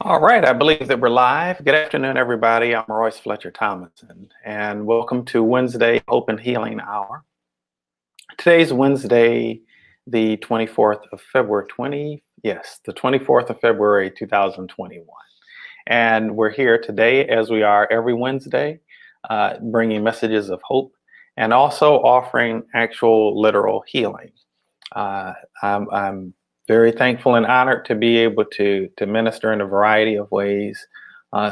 All right, I believe that we're live. Good afternoon, everybody. I'm Royce Fletcher Thomason, and welcome to Wednesday Hope and Healing Hour. Today's Wednesday, the 24th of February, the 24th of February, 2021. And we're here today, as we are every Wednesday, bringing messages of hope and also offering actual literal healing. I'm very thankful and honored to be able to minister in a variety of ways.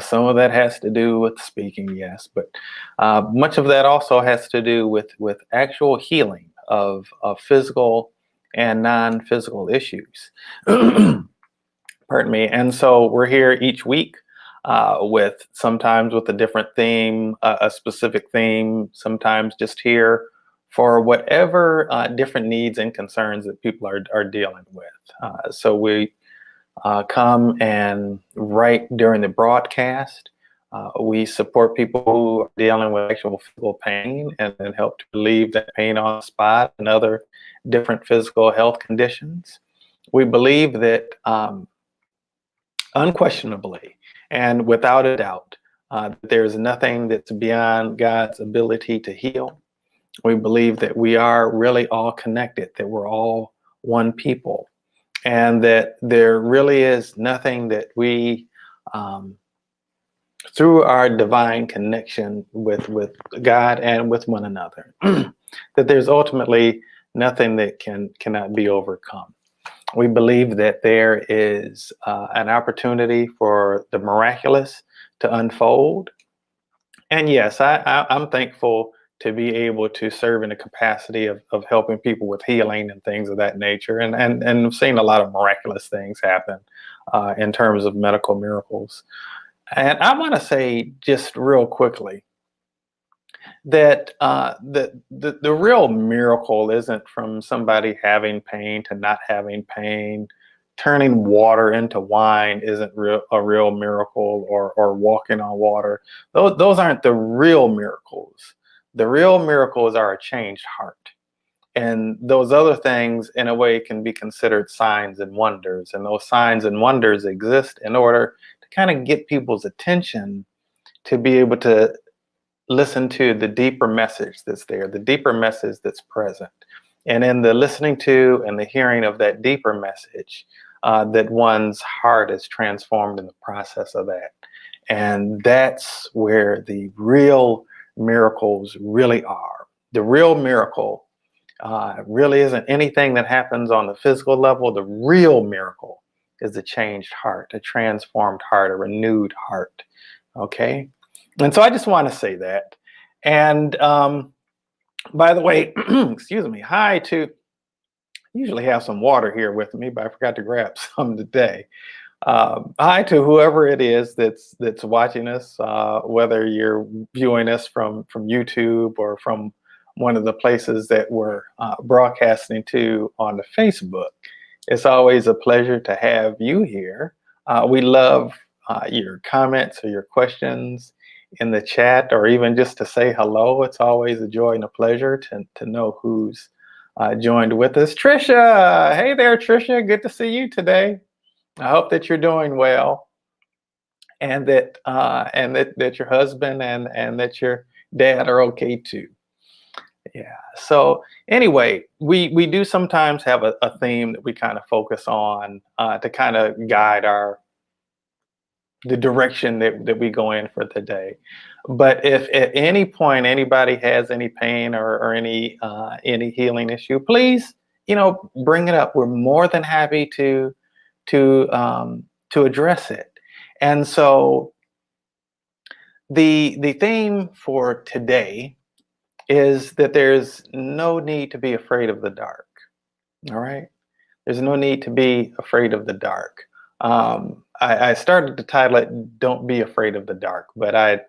Some of that has to do with speaking, yes, but much of that also has to do with actual healing of physical and non-physical issues. Pardon me. And so we're here each week with sometimes with a different theme, a specific theme, sometimes just here for whatever different needs and concerns that people are dealing with. So we come and right during the broadcast, we support people who are dealing with actual physical pain and then help to relieve that pain on the spot and other different physical health conditions. We believe that unquestionably and without a doubt, there's nothing that's beyond God's ability to heal. We believe that we are really all connected, that we're all one people, and that there really is nothing that we, through our divine connection with God and with one another, that there's ultimately nothing that cannot be overcome. We believe that there is an opportunity for the miraculous to unfold. And yes, I'm thankful to be able to serve in the capacity of helping people with healing and things of that nature. And I've seen a lot of miraculous things happen in terms of medical miracles. And I want to say just real quickly that the real miracle isn't from somebody having pain to not having pain. Turning water into wine isn't a real miracle, or walking on water. Those aren't the real miracles. The real miracles are a changed heart. And those other things, in a way, can be considered signs and wonders. And those signs and wonders exist in order to kind of get people's attention to be able to listen to the deeper message that's there, the deeper message that's present. And in the listening to and the hearing of that deeper message, that one's heart is transformed in the process of that. And that's where the real miracles really are. The real miracle really isn't anything that happens on the physical level. The real miracle is a changed heart, a transformed heart, a renewed heart. Okay? And so I just want to say that. And by the way, excuse me, hi to, usually have some water here with me, but I forgot to grab some today. Hi to whoever it is that's watching us, whether you're viewing us from YouTube or from one of the places that we're broadcasting to on the Facebook. It's always a pleasure to have you here. We love your comments or your questions in the chat, or even just to say hello. It's always a joy and a pleasure to know who's joined with us. Trisha, hey there, Trisha. Good to see you today. I hope that you're doing well, and that your husband and that your dad are okay too. Yeah. So anyway, we do sometimes have a theme that we kind of focus on to kind of guide the direction that we go in for the day. But if at any point anybody has any pain or any healing issue, please, bring it up. We're more than happy to address it. And so the theme for today is that there's no need to be afraid of the dark. All right? There's no need to be afraid of the dark. I started to title it "Don't Be Afraid of the Dark," but I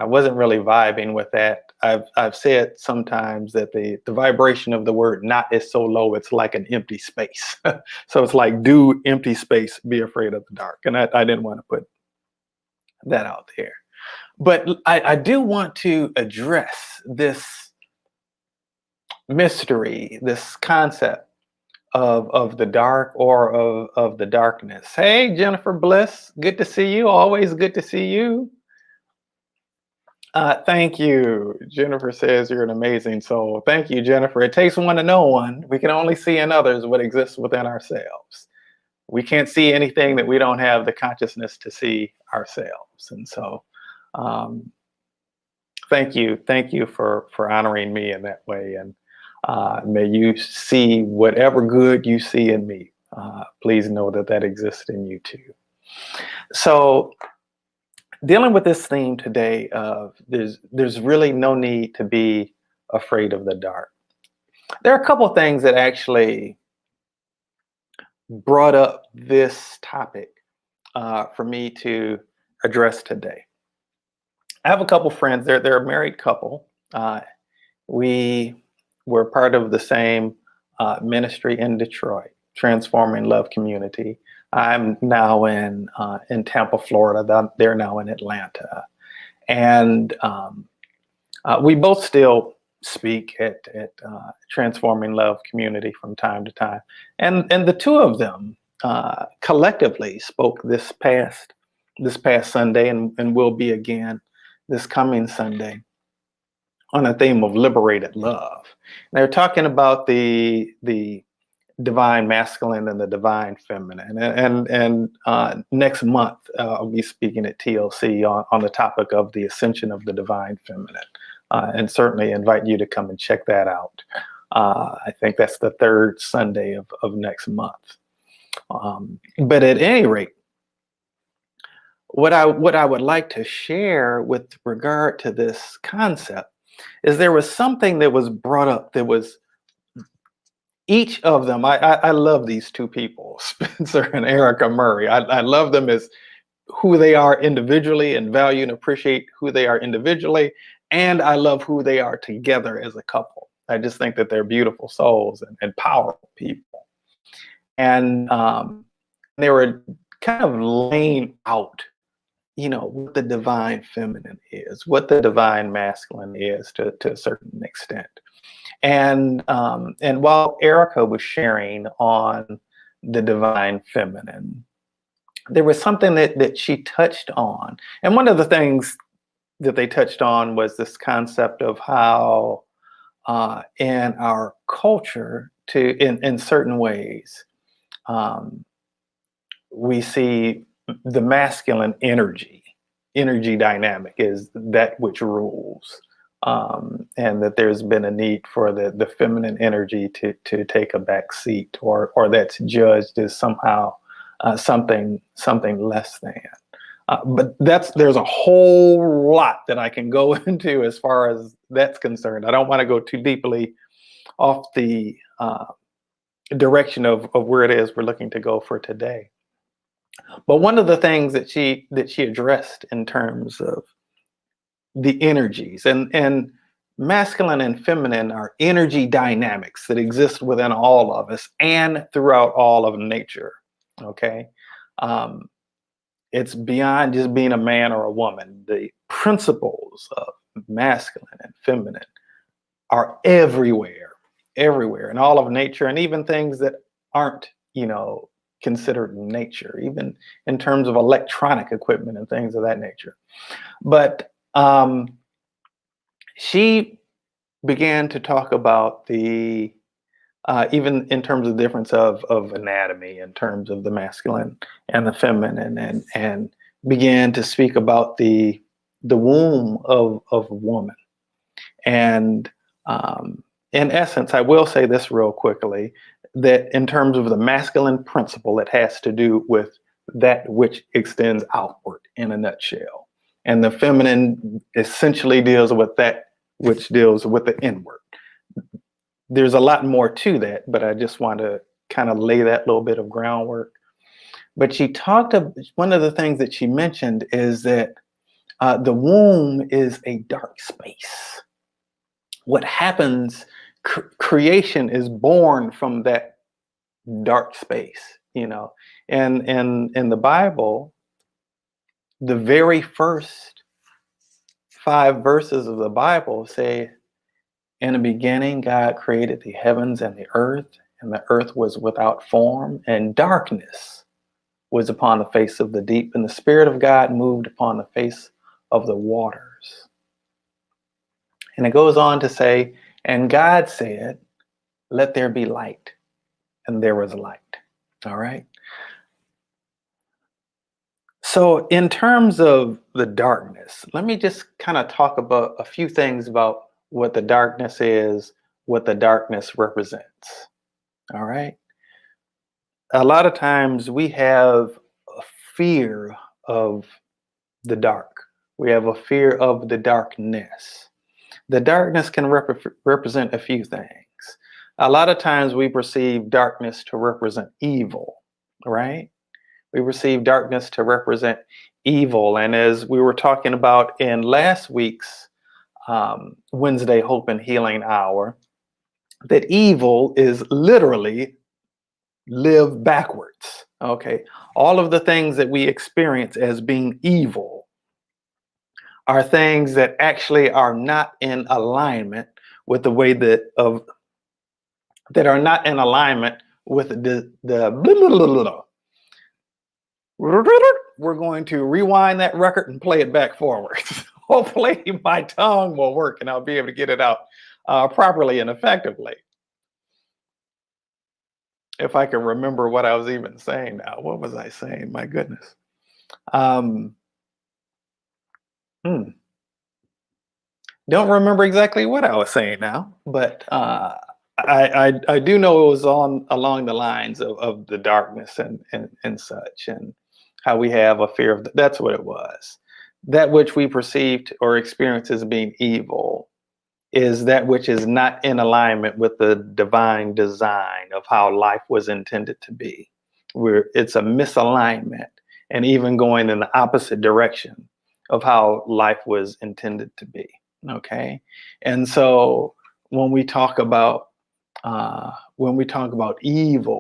wasn't really vibing with that. I've said sometimes that the vibration of the word "not" is so low, it's like an empty space. So it's like, do empty space, be afraid of the dark. And I didn't want to put that out there. But I do want to address this mystery, this concept of the dark or of the darkness. Hey, Jennifer Bliss, good to see you. Always good to see you. Thank you. Jennifer says you're an amazing soul. Thank you, Jennifer. It takes one to know one. We can only see in others what exists within ourselves. We can't see anything that we don't have the consciousness to see ourselves. And so thank you for honoring me in that way. And may you see whatever good you see in me. Please know that that exists in you too. So dealing with this theme today of there's really no need to be afraid of the dark. There are a couple of things that actually brought up this topic for me to address today. I have a couple friends. They're a married couple. We were part of the same ministry in Detroit, Transforming Love Community. I'm now in Tampa, Florida. They're now in Atlanta, and we both still speak at Transforming Love Community from time to time. And the two of them collectively spoke this past Sunday, and will be again this coming Sunday, on a theme of liberated love. They're talking about the divine masculine and the divine feminine. And next month, I'll be speaking at TLC on the topic of the ascension of the divine feminine, and certainly invite you to come and check that out. I think that's the third Sunday of next month. But at any rate, what I would like to share with regard to this concept is there was something that was brought up that was each of them. I love these two people, Spencer and Erica Murray. I love them as who they are individually and value and appreciate who they are individually. And I love who they are together as a couple. I just think that they're beautiful souls and powerful people. And they were kind of laying out, what the divine feminine is, what the divine masculine is to a certain extent. And while Erica was sharing on the divine feminine, there was something that she touched on. And one of the things that they touched on was this concept of how in our culture, in certain ways, we see the masculine energy dynamic is that which rules. And that there's been a need for the feminine energy to take a back seat, or that's judged as somehow something less than. But there's a whole lot that I can go into as far as that's concerned. I don't want to go too deeply off the direction of where it is we're looking to go for today. But one of the things that she addressed in terms of the energies and masculine and feminine are energy dynamics that exist within all of us and throughout all of nature. Okay. It's beyond just being a man or a woman. The principles of masculine and feminine are everywhere in all of nature, and even things that aren't, considered nature, even in terms of electronic equipment and things of that nature. But she began to talk about the even in terms of the difference of anatomy, in terms of the masculine and the feminine, and began to speak about the womb of a woman. And in essence, I will say this real quickly, that in terms of the masculine principle, it has to do with that which extends outward in a nutshell. And the feminine essentially deals with that which deals with the inward. There's a lot more to that, but I just want to kind of lay that little bit of groundwork. But she talked about, one of the things that she mentioned is that the womb is a dark space. What happens, creation is born from that dark space, And in the Bible, the very first 5 verses of the Bible say, in the beginning, God created the heavens and the earth, and the earth was without form, and darkness was upon the face of the deep, and the Spirit of God moved upon the face of the waters. And it goes on to say, and God said, let there be light. And there was light. All right. So in terms of the darkness, let me just kind of talk about a few things about what the darkness is, what the darkness represents. All right. A lot of times we have a fear of the dark. We have a fear of the darkness. The darkness can represent a few things. A lot of times we perceive darkness to represent evil, right? We perceive darkness to represent evil. And as we were talking about in last week's Wednesday Hope and Healing Hour, that evil is literally live backwards. Okay. All of the things that we experience as being evil are things that actually are not in alignment with the way that are not in alignment with the blah, blah, blah, blah. We're going to rewind that record and play it back forward. Hopefully my tongue will work and I'll be able to get it out properly and effectively. If I can remember what I was even saying now. What was I saying? My goodness. Don't remember exactly what I was saying now, but I do know it was along the lines of the darkness and such, and how we have a fear of that's what it was. That which we perceived or experience as being evil is that which is not in alignment with the divine design of how life was intended to be. It's a misalignment and even going in the opposite direction of how life was intended to be. Okay. And so when we talk about evil,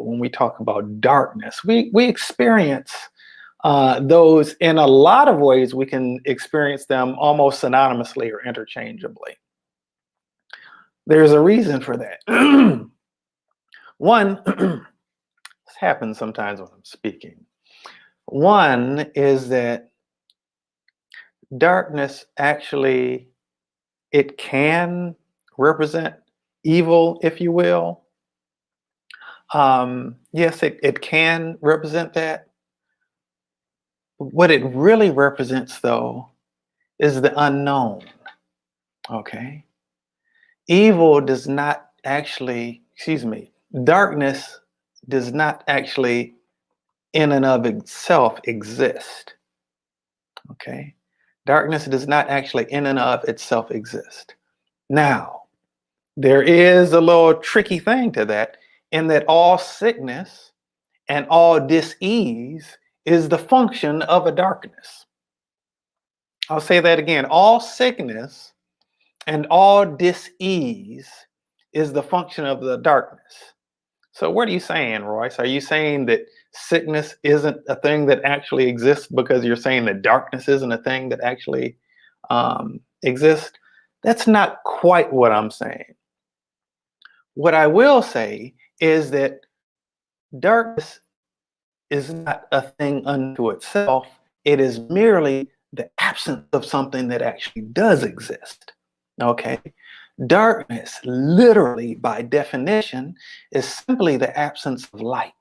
when we talk about darkness, we experience those in a lot of ways. We can experience them almost synonymously or interchangeably. There's a reason for that. One, this happens sometimes when I'm speaking. One is that darkness actually, it can represent evil, if you will. Yes, it can represent that. What it really represents, though, is the unknown. Okay. Evil does not actually, darkness does not actually in and of itself exist. Okay. Darkness does not actually in and of itself exist. Now, there is a little tricky thing to that, in that all sickness and all dis-ease is the function of a darkness. I'll say that again. All sickness and all dis-ease is the function of the darkness. So what are you saying, Royce? Are you saying that sickness isn't a thing that actually exists because you're saying that darkness isn't a thing that actually exists? That's not quite what I'm saying. What I will say is that darkness is not a thing unto itself. It is merely the absence of something that actually does exist. Okay. Darkness, literally by definition, is simply the absence of light.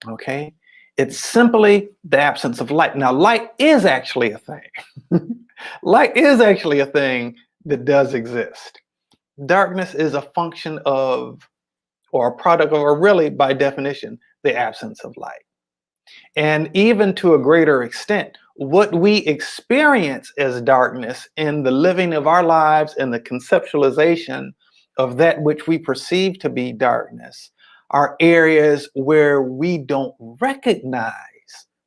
Okay. It's simply the absence of light. Now, light is actually a thing. Light is actually a thing that does exist. Darkness is a function of, or a product of, or really by definition, the absence of light. And even to a greater extent, what we experience as darkness in the living of our lives and the conceptualization of that which we perceive to be darkness are areas where we don't recognize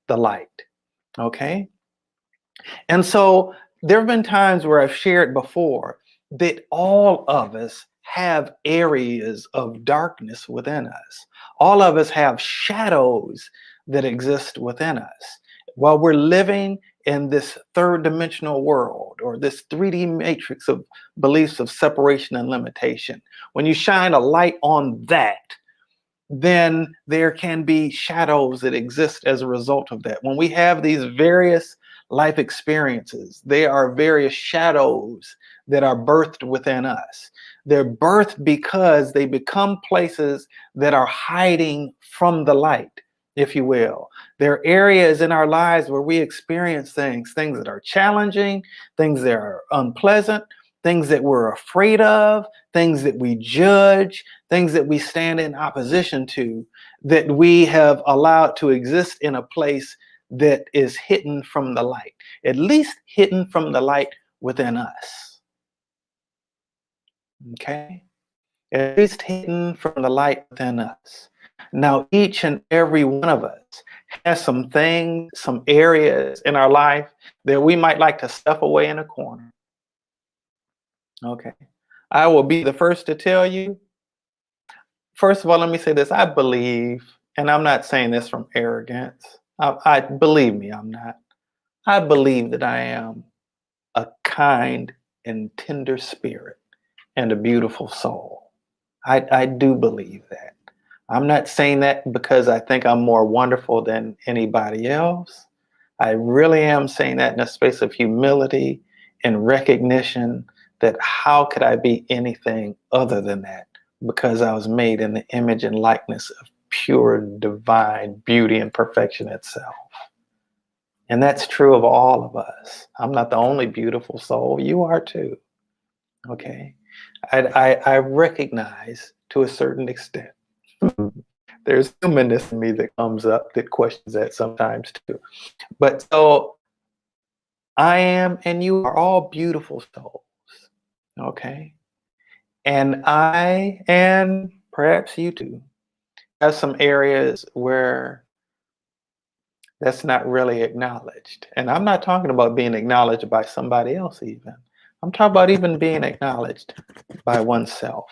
the light. Okay. And so there have been times where I've shared before that all of us have areas of darkness within us. All of us have shadows that exist within us. While we're living in this third dimensional world, or this 3D matrix of beliefs of separation and limitation, when you shine a light on that, then there can be shadows that exist as a result of that. When we have these various life experiences, there are various shadows that are birthed within us. They're birthed because they become places that are hiding from the light, if you will. There are areas in our lives where we experience things that are challenging, things that are unpleasant, things that we're afraid of, things that we judge, things that we stand in opposition to, that we have allowed to exist in a place that is hidden from the light, at least hidden from the light within us. Okay? At least hidden from the light within us. Now, each and every one of us has some things, some areas in our life that we might like to stuff away in a corner. Okay. I will be the first to tell you. First of all, let me say this. I believe, and I'm not saying this from arrogance. I believe me, I'm not. I believe that I am a kind and tender spirit and a beautiful soul. I do believe that. I'm not saying that because I think I'm more wonderful than anybody else. I really am saying that in a space of humility and recognition that how could I be anything other than that? Because I was made in the image and likeness of pure divine beauty and perfection itself. And that's true of all of us. I'm not the only beautiful soul. You are too. Okay. I recognize to a certain extent. There's humanness in me that comes up that questions that sometimes too. But so I am and you are all beautiful souls. Okay. And I, and perhaps you too, have some areas where that's not really acknowledged. And I'm not talking about being acknowledged by somebody else even. I'm talking about even being acknowledged by oneself.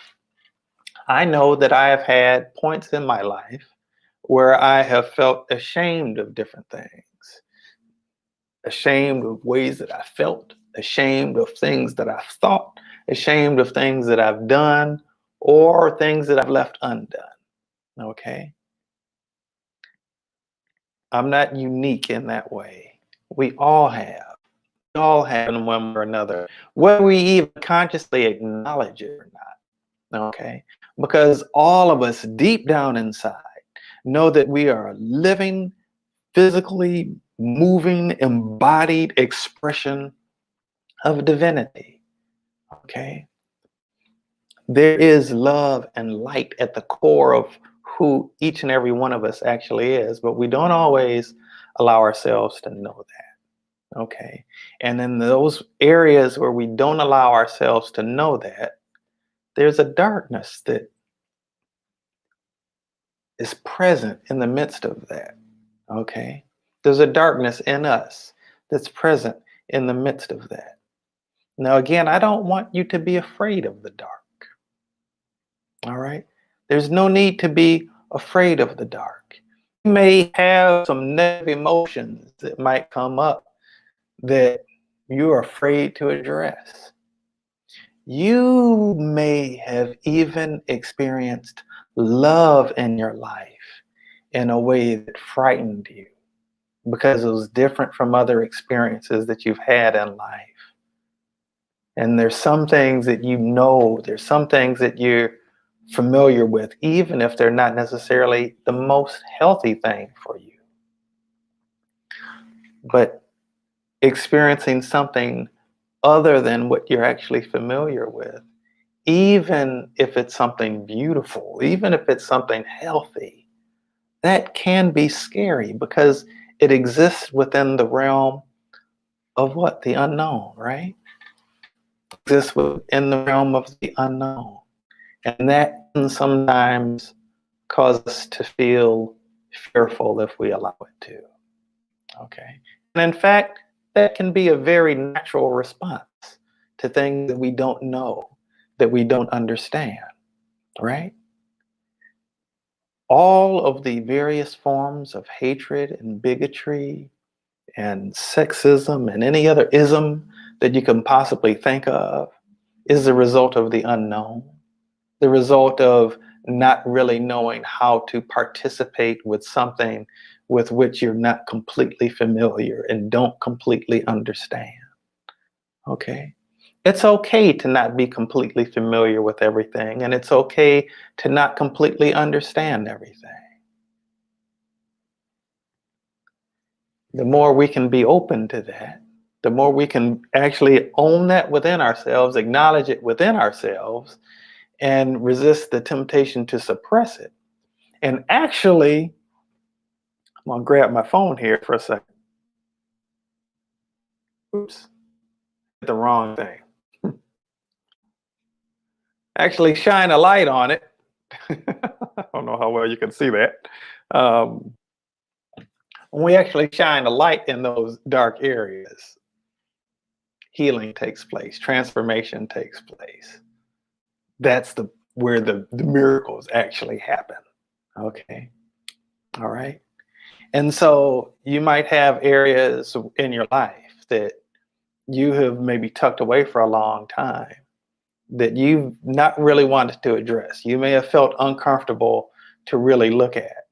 I know that I have had points in my life where I have felt ashamed of different things, ashamed of ways that I felt, ashamed of things that I've thought, ashamed of things that I've done, or things that I've left undone. Okay? I'm not unique in that way. We all have. We all have in one way or another, whether we even consciously acknowledge it or not. Okay? Because all of us deep down inside know that we are a living, physically moving, embodied expression of divinity. Okay? There is love and light at the core of who each and every one of us actually is, but we don't always allow ourselves to know that. Okay? And in those areas where we don't allow ourselves to know that, there's a darkness that is present in the midst of that. Okay? There's a darkness in us that's present in the midst of that. Now, again, I don't want you to be afraid of the dark. All right? There's no need to be afraid of the dark. You may have some negative emotions that might come up that you're afraid to address. You may have even experienced love in your life in a way that frightened you because it was different from other experiences that you've had in life. And there's some things that you know, there's some things that you're familiar with, even if they're not necessarily the most healthy thing for you. But experiencing something other than what you're actually familiar with, even if it's something beautiful, even if it's something healthy, that can be scary because it exists within the realm of what? The unknown, right? It exists within the realm of the unknown. And that can sometimes cause us to feel fearful if we allow it to. Okay. And in fact, that can be a very natural response to things that we don't know, that we don't understand, right? All of the various forms of hatred and bigotry and sexism and any other ism that you can possibly think of is the result of the unknown, the result of not really knowing how to participate with something with which you're not completely familiar and don't completely understand. Okay. It's okay to not be completely familiar with everything, and it's okay to not completely understand everything. The more we can be open to that, the more we can actually own that within ourselves, acknowledge it within ourselves, and resist the temptation to suppress it. And actually, I'm going to grab my phone here for a second. Oops, the wrong thing. Actually, shine a light on it. I don't know how well you can see that. Um, when we actually shine a light in those dark areas, healing takes place, transformation takes place. That's where the miracles actually happen. Okay. All right. And so you might have areas in your life that you have maybe tucked away for a long time that you've not really wanted to address. You may have felt uncomfortable to really look at.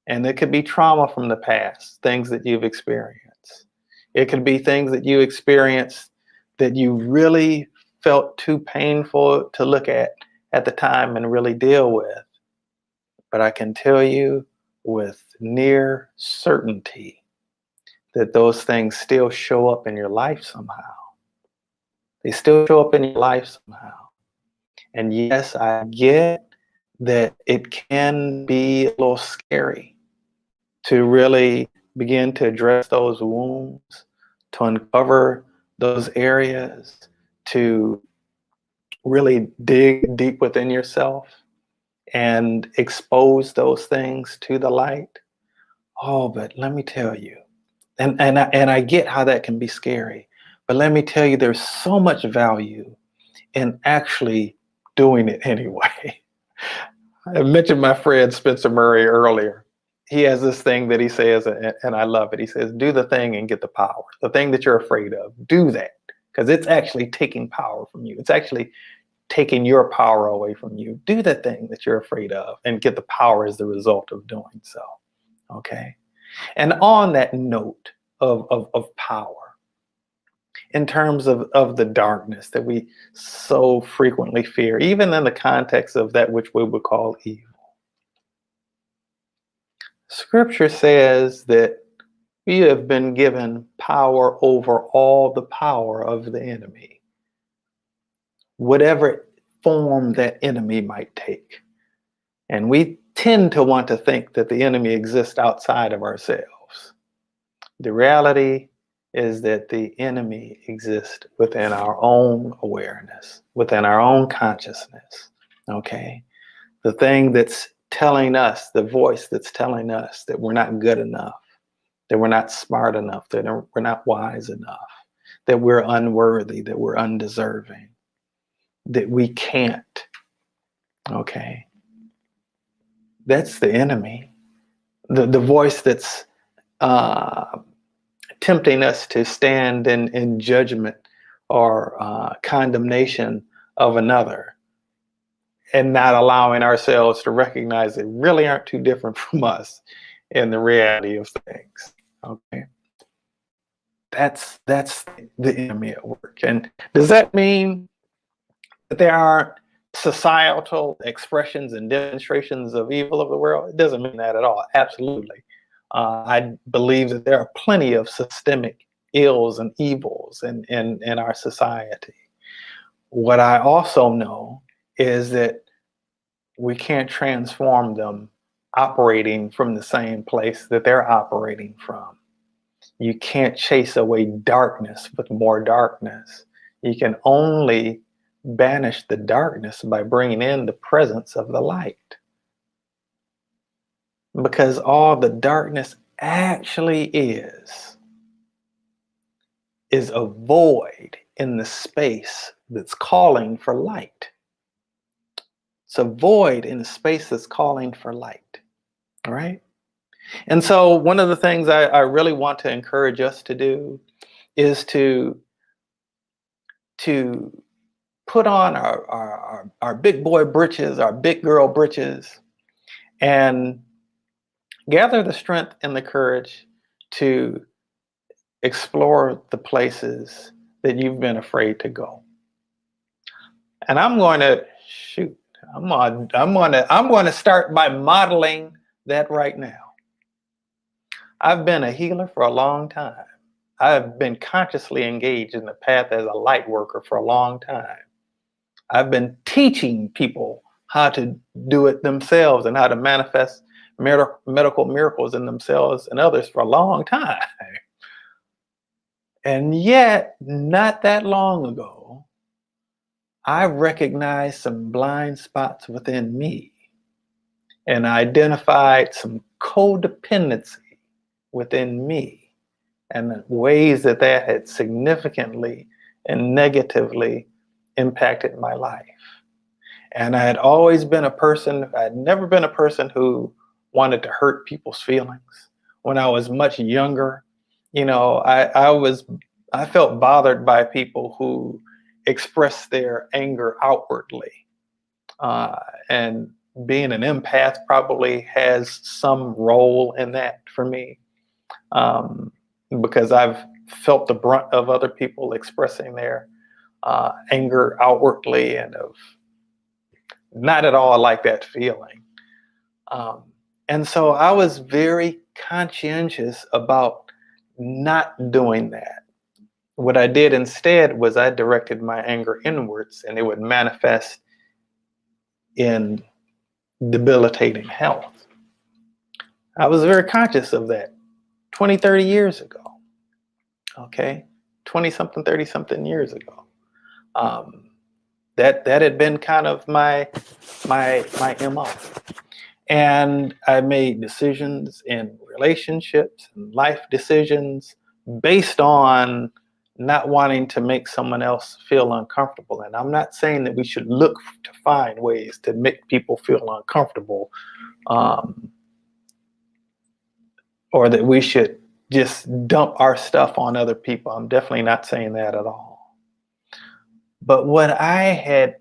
And it could be trauma from the past, things that you've experienced. It could be things that you experienced that you really felt too painful to look at the time and really deal with. But I can tell you with near certainty that those things still show up in your life somehow. They still show up in your life somehow. And yes, I get that it can be a little scary to really begin to address those wounds, to uncover those areas, to really dig deep within yourself and expose those things to the light. Oh, but let me tell you, and I get how that can be scary, but let me tell you, there's so much value in actually doing it anyway. I mentioned my friend Spencer Murray earlier. He has this thing that he says, and I love it. He says, do the thing and get the power. The thing that you're afraid of, do that, because it's actually taking power from you. It's actually taking your power away from you. Do the thing that you're afraid of and get the power as the result of doing so. Okay. And on that note of power, in terms of the darkness that we so frequently fear, even in the context of that which we would call evil, Scripture says that we have been given power over all the power of the enemy, whatever form that enemy might take. And we tend to want to think that the enemy exists outside of ourselves. The reality is that the enemy exists within our own awareness, within our own consciousness. Okay? The thing that's telling us, the voice that's telling us that we're not good enough, that we're not smart enough, that we're not wise enough, that we're unworthy, that we're undeserving, that we can't. Okay? That's the enemy. The voice that's tempting us to stand in judgment or condemnation of another, and not allowing ourselves to recognize they really aren't too different from us in the reality of things. Okay, that's the enemy at work. And does that mean that there aren't societal expressions and demonstrations of evil of the world? It doesn't mean that at all. Absolutely. I believe that there are plenty of systemic ills and evils in our society. What I also know is that we can't transform them operating from the same place that they're operating from. You can't chase away darkness with more darkness. You can only banish the darkness by bringing in the presence of the light. Because all the darkness actually is a void in the space that's calling for light. It's a void in the space that's calling for light. All right? And so one of the things I really want to encourage us to do is to put on our big boy britches, our big girl britches, and gather the strength and the courage to explore the places that you've been afraid to go. And I'm going to shoot. I'm going to start by modeling that right now. I've been a healer for a long time. I've been consciously engaged in the path as a light worker for a long time. I've been teaching people how to do it themselves and how to manifest medical miracles in themselves and others for a long time. And yet, not that long ago, I recognized some blind spots within me and identified some codependency within me and the ways that that had significantly and negatively impacted my life. And I had always been a person, I'd never been a person who wanted to hurt people's feelings. When I was much younger, you know, I felt bothered by people who expressed their anger outwardly. And being an empath probably has some role in that for me, because I've felt the brunt of other people expressing their anger outwardly and of not at all like that feeling. And so I was very conscientious about not doing that. What I did instead was I directed my anger inwards, and it would manifest in debilitating health. I was very conscious of that 20, 30 years ago. Okay, 20 something, 30 something years ago. That had been kind of my MO. And I made decisions in relationships and life decisions based on not wanting to make someone else feel uncomfortable. And I'm not saying that we should look to find ways to make people feel uncomfortable, or that we should just dump our stuff on other people. I'm definitely not saying that at all. But what I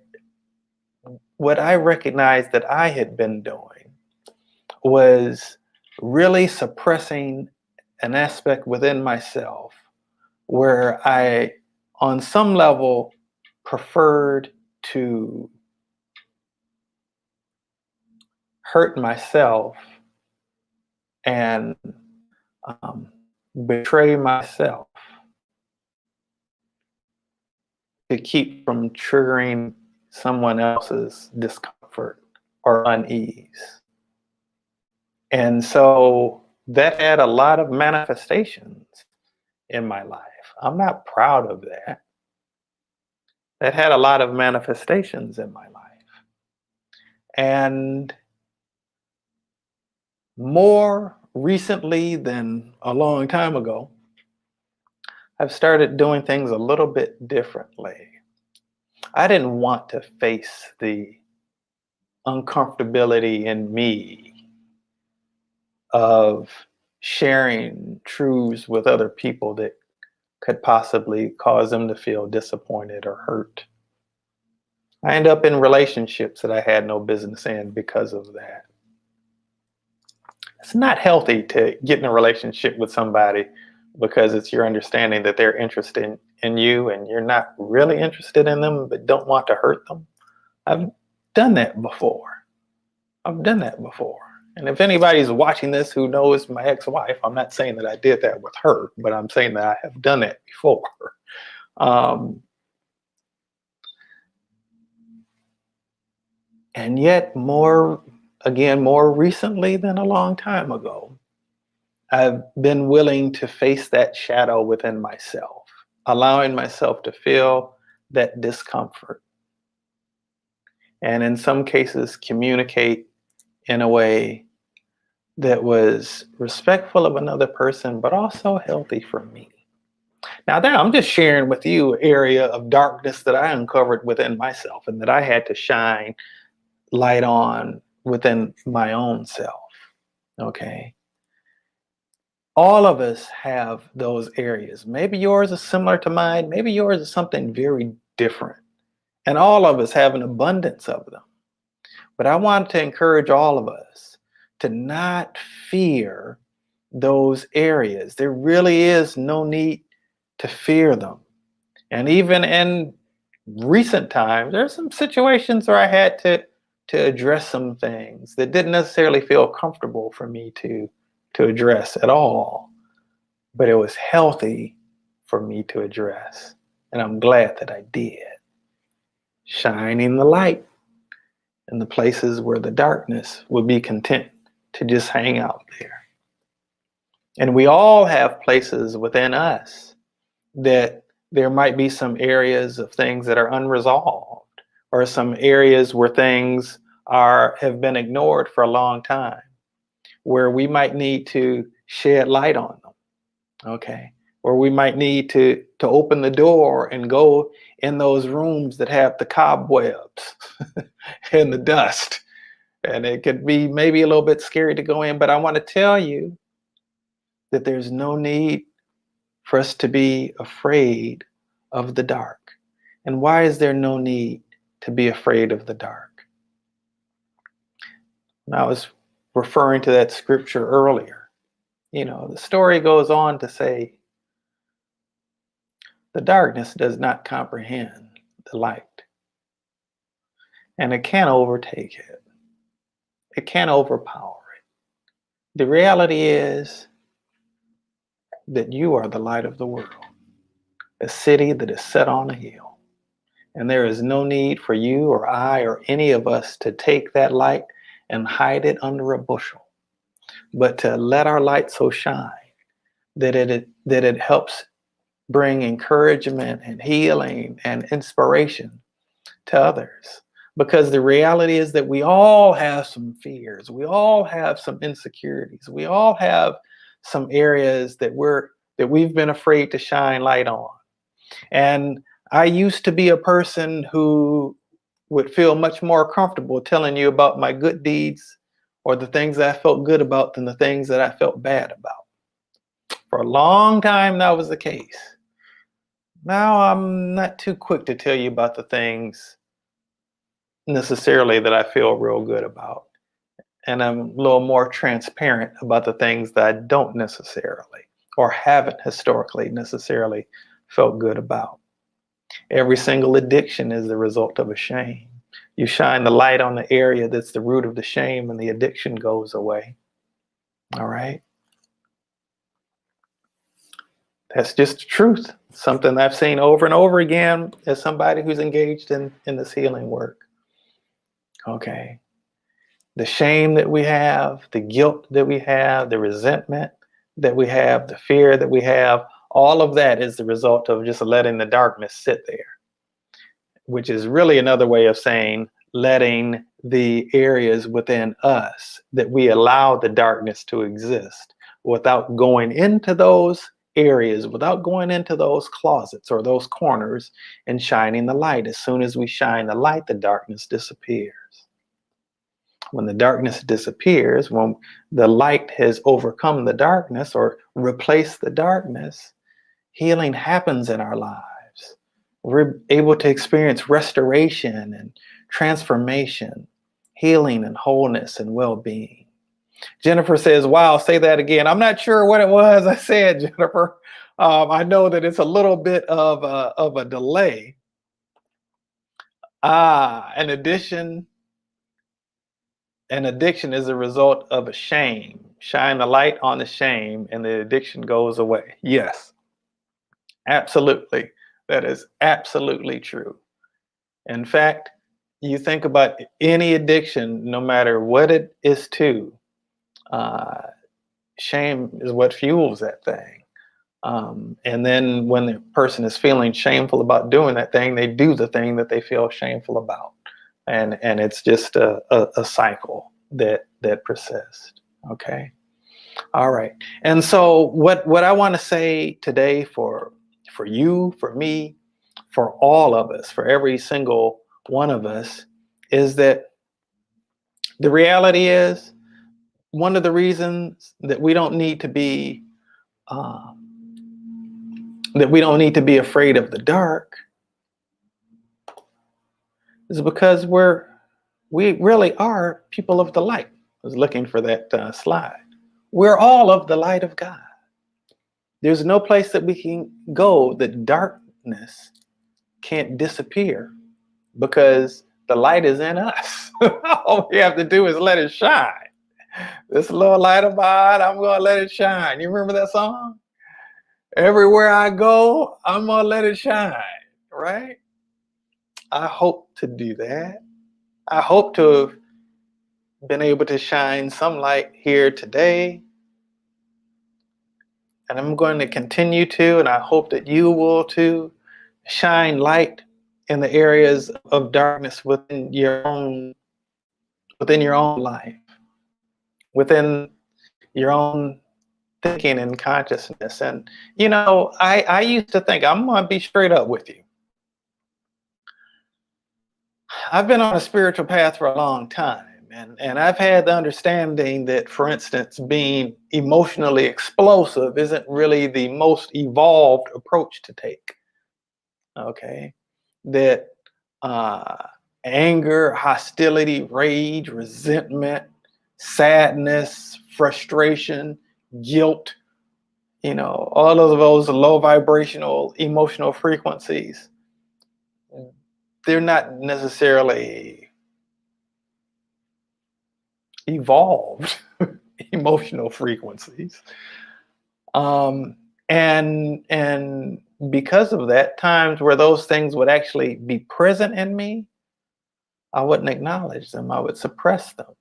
recognized that I had been doing was really suppressing an aspect within myself where I, on some level, preferred to hurt myself and betray myself to keep from triggering someone else's discomfort or unease. And so that had a lot of manifestations in my life. I'm not proud of that. That had a lot of manifestations in my life. And more recently than a long time ago, I've started doing things a little bit differently. I didn't want to face the uncomfortability in me of sharing truths with other people that could possibly cause them to feel disappointed or hurt. I end up in relationships that I had no business in because of that. It's not healthy to get in a relationship with somebody because it's your understanding that they're interested in you and you're not really interested in them but don't want to hurt them. I've done that before. And if anybody's watching this who knows my ex-wife, I'm not saying that I did that with her, but I'm saying that I have done that before. And yet more recently than a long time ago, I've been willing to face that shadow within myself, allowing myself to feel that discomfort. And in some cases, communicate in a way that was respectful of another person, but also healthy for me. Now there, I'm just sharing with you an area of darkness that I uncovered within myself and that I had to shine light on within my own self. Okay. All of us have those areas. Maybe yours is similar to mine. Maybe yours is something very different. And all of us have an abundance of them. But I want to encourage all of us to not fear those areas. There really is no need to fear them. And even in recent times, there's some situations where I had to address some things that didn't necessarily feel comfortable for me to address at all. But it was healthy for me to address. And I'm glad that I did. Shining the light in the places where the darkness would be content to just hang out there. And we all have places within us that there might be some areas of things that are unresolved, or some areas where things have been ignored for a long time, where we might need to shed light on them. Okay. Or we might need to open the door and go in those rooms that have the cobwebs and the dust. And it could be maybe a little bit scary to go in, but I want to tell you that there's no need for us to be afraid of the dark. And why is there no need to be afraid of the dark? And I was referring to that scripture earlier. You know, the story goes on to say, the darkness does not comprehend the light, and it can't overtake it. It can't overpower it. The reality is that you are the light of the world, a city that is set on a hill. And there is no need for you or I or any of us to take that light and hide it under a bushel, but to let our light so shine that it helps bring encouragement and healing and inspiration to others. Because the reality is that we all have some fears. We all have some insecurities. We all have some areas that we've been afraid to shine light on. And I used to be a person who would feel much more comfortable telling you about my good deeds or the things that I felt good about than the things that I felt bad about. For a long time, that was the case. Now I'm not too quick to tell you about the things necessarily that I feel real good about. And I'm a little more transparent about the things that I don't necessarily or haven't historically necessarily felt good about. Every single addiction is the result of a shame. You shine the light on the area that's the root of the shame, and the addiction goes away. All right? That's just the truth. Something I've seen over and over again as somebody who's engaged in this healing work. Okay. The shame that we have, the guilt that we have, the resentment that we have, the fear that we have, all of that is the result of just letting the darkness sit there, which is really another way of saying letting the areas within us that we allow the darkness to exist without going into those areas, without going into those closets or those corners and shining the light. As soon as we shine the light, the darkness disappears. When the darkness disappears, when the light has overcome the darkness or replaced the darkness, healing happens in our lives. We're able to experience restoration and transformation, healing and wholeness and well-being. Jennifer says, wow, say that again. I'm not sure what it was I said, Jennifer. I know that it's a little bit of a delay. An addiction is a result of a shame. Shine the light on the shame and the addiction goes away. Yes, absolutely. That is absolutely true. In fact, you think about any addiction, no matter what it is to, shame is what fuels that thing. And then when the person is feeling shameful about doing that thing, they do the thing that they feel shameful about. And it's just a cycle that persists. Okay. All right. And so what I want to say today for you, for me, for all of us, for every single one of us, is that the reality is one of the reasons that we don't need to be afraid of the dark is because we really are people of the light. I was looking for that slide. We're all of the light of God. There's no place that we can go that darkness can't disappear because the light is in us. All we have to do is let it shine. This little light of mine, I'm going to let it shine. You remember that song? Everywhere I go, I'm going to let it shine, right? I hope to do that. I hope to have been able to shine some light here today. And I'm going to continue to, and I hope that you will too, shine light in the areas of darkness within your own life, within your own thinking and consciousness. And I used to think, I'm going to be straight up with you. I've been on a spiritual path for a long time. And I've had the understanding that, for instance, being emotionally explosive isn't really the most evolved approach to take. Okay. That anger, hostility, rage, resentment, sadness, frustration, guilt, all of those low vibrational emotional frequencies, they're not necessarily evolved emotional frequencies. And because of that, times where those things would actually be present in me, I wouldn't acknowledge them. I would suppress them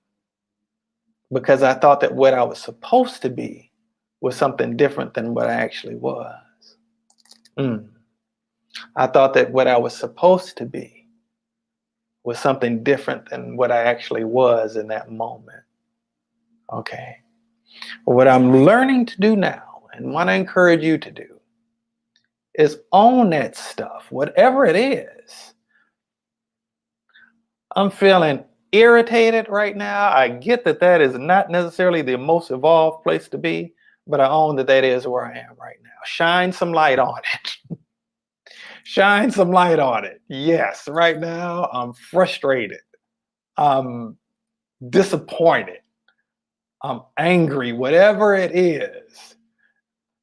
because I thought that what I was supposed to be was something different than what I actually was. I thought that what I was supposed to be was something different than what I actually was in that moment. Okay. What I'm learning to do now, and want to encourage you to do, is own that stuff, whatever it is. I'm feeling irritated right now. I get that that is not necessarily the most evolved place to be, but I own that that is where I am right now. Shine some light on it. Shine some light on it. Yes, right now I'm frustrated. I'm disappointed. I'm angry, whatever it is.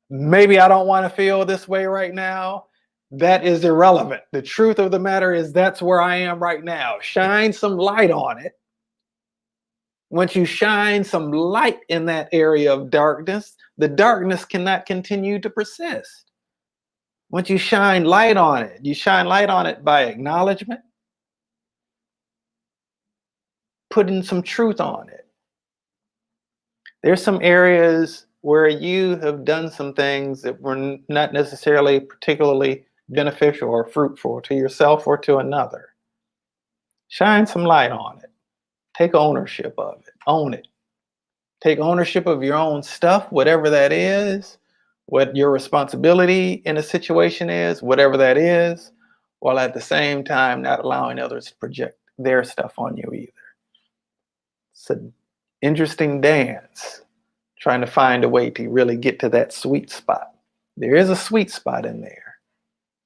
Maybe I don't want to feel this way right now. That is irrelevant. The truth of the matter is that's where I am right now. Shine some light on it. Once you shine some light in that area of darkness, the darkness cannot continue to persist. Once you shine light on it, you shine light on it by acknowledgement, putting some truth on it. There's some areas where you have done some things that were not necessarily particularly beneficial or fruitful to yourself or to another. Shine some light on it. Take ownership of it. Own it. Take ownership of your own stuff, whatever that is, what your responsibility in a situation is, whatever that is, while at the same time not allowing others to project their stuff on you either. It's an interesting dance, trying to find a way to really get to that sweet spot. There is a sweet spot in there,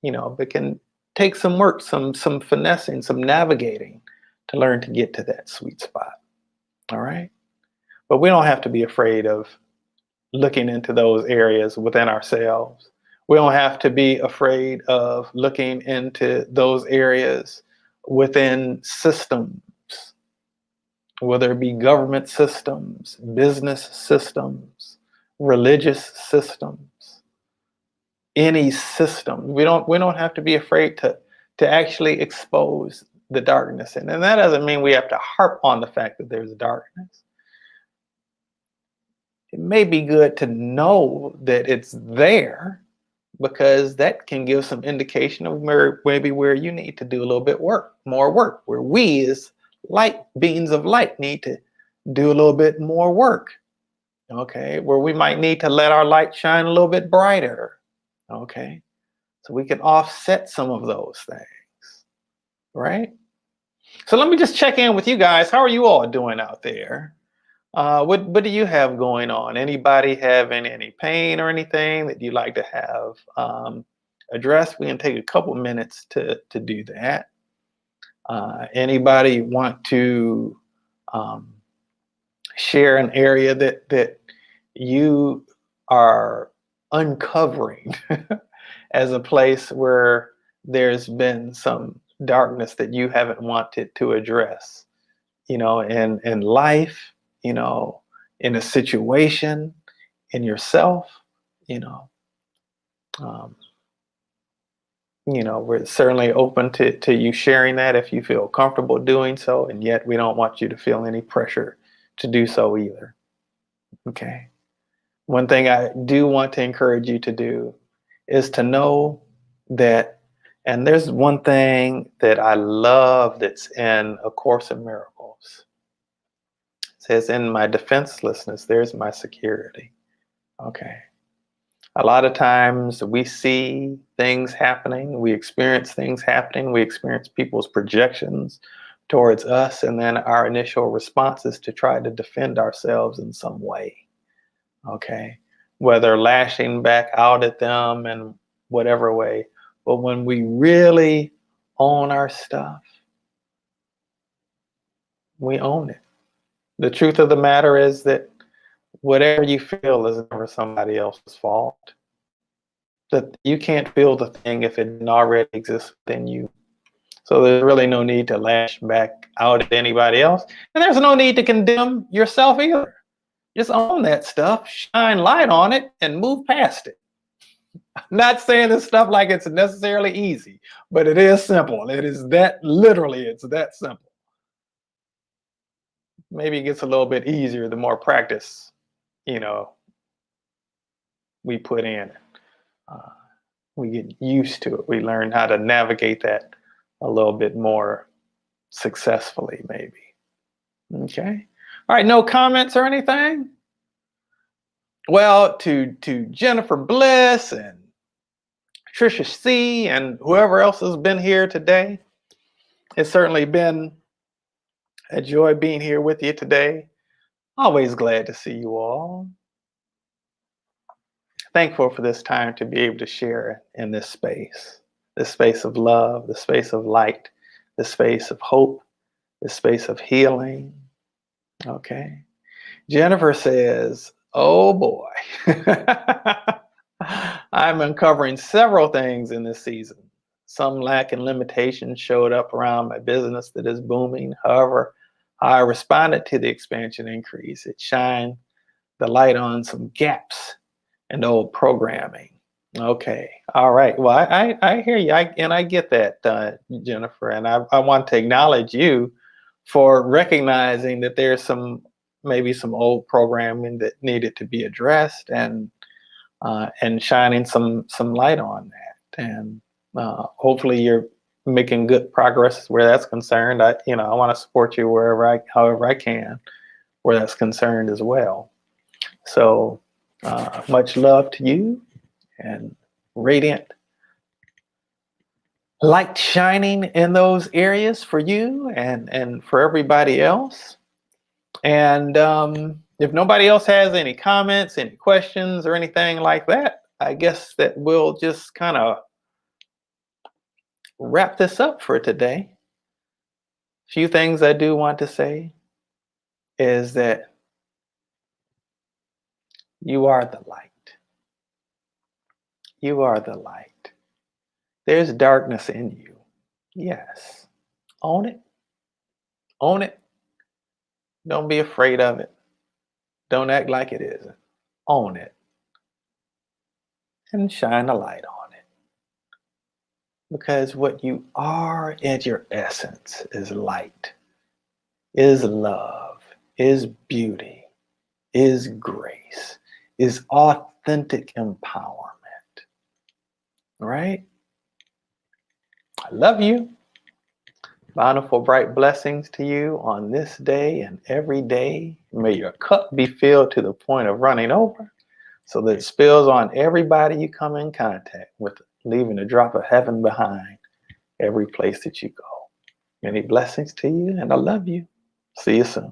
but can take some work, some finessing, some navigating to learn to get to that sweet spot. All right. But we don't have to be afraid of looking into those areas within ourselves. We don't have to be afraid of looking into those areas within systems, whether it be government systems, business systems, religious systems, any system. We don't have to be afraid to actually expose the darkness. And that doesn't mean we have to harp on the fact that there's darkness. It may be good to know that it's there, because that can give some indication of maybe where you need to do a little bit more work, where we as light beings of light need to do a little bit more work. Okay, where we might need to let our light shine a little bit brighter. Okay, so we can offset some of those things, right? So let me just check in with you guys. How are you all doing out there? What do you have going on? Anybody having any pain or anything that you'd like to have addressed? We can take a couple minutes to do that. Anybody want to share an area that you are uncovering as a place where there's been some darkness that you haven't wanted to address, in life, in a situation, in yourself, you know, um, we're certainly open to you sharing that if you feel comfortable doing so, and yet we don't want you to feel any pressure to do so either. Okay. One thing I do want to encourage you to do is to know that, and there's one thing that I love that's in A Course in Miracles. It says, in my defenselessness, there's my security. Okay. A lot of times we see things happening, we experience things happening, we experience people's projections towards us, and then our initial response is to try to defend ourselves in some way. Okay. Whether lashing back out at them in whatever way. But when we really own our stuff, we own it. The truth of the matter is that whatever you feel is never somebody else's fault. That you can't feel the thing if it didn't already exist within you. So there's really no need to lash back out at anybody else. And there's no need to condemn yourself either. Just own that stuff, shine light on it, and move past it. I'm not saying this stuff like it's necessarily easy, but it is simple. It is that, literally, it's that simple. Maybe it gets a little bit easier the more practice, we put in. We get used to it. We learn how to navigate that a little bit more successfully, maybe. Okay. All right. No comments or anything? Well, to Jennifer Bliss and Trisha C and whoever else has been here today, it's certainly been a joy being here with you today. Always glad to see you all. Thankful for this time to be able to share in this space of love, the space of light, the space of hope, the space of healing. Okay. Jennifer says, oh boy, I'm uncovering several things in this season. Some lack and limitations showed up around my business that is booming. However, how I responded to the expansion increase, it shined the light on some gaps in old programming. Okay. All right. Well, I hear you. I get that, Jennifer. And I want to acknowledge you for recognizing that there's maybe some old programming that needed to be addressed, and shining some light on that. And hopefully you're making good progress where that's concerned. I want to support you however I can, where that's concerned as well. So much love to you, and radiant light shining in those areas for you and for everybody else. And if nobody else has any comments, any questions, or anything like that, I guess that we'll just kind of wrap this up for today. A few things I do want to say is that you are the light. You are the light. There's darkness in you. Yes. Own it. Own it. Don't be afraid of it. Don't act like it isn't. Own it. And shine a light on it. Because what you are at your essence is light, is love, is beauty, is grace, is authentic empowerment. Right? I love you. Bountiful, bright blessings to you on this day and every day. May your cup be filled to the point of running over, so that it spills on everybody you come in contact with, leaving a drop of heaven behind every place that you go. Many blessings to you, and I love you. See you soon.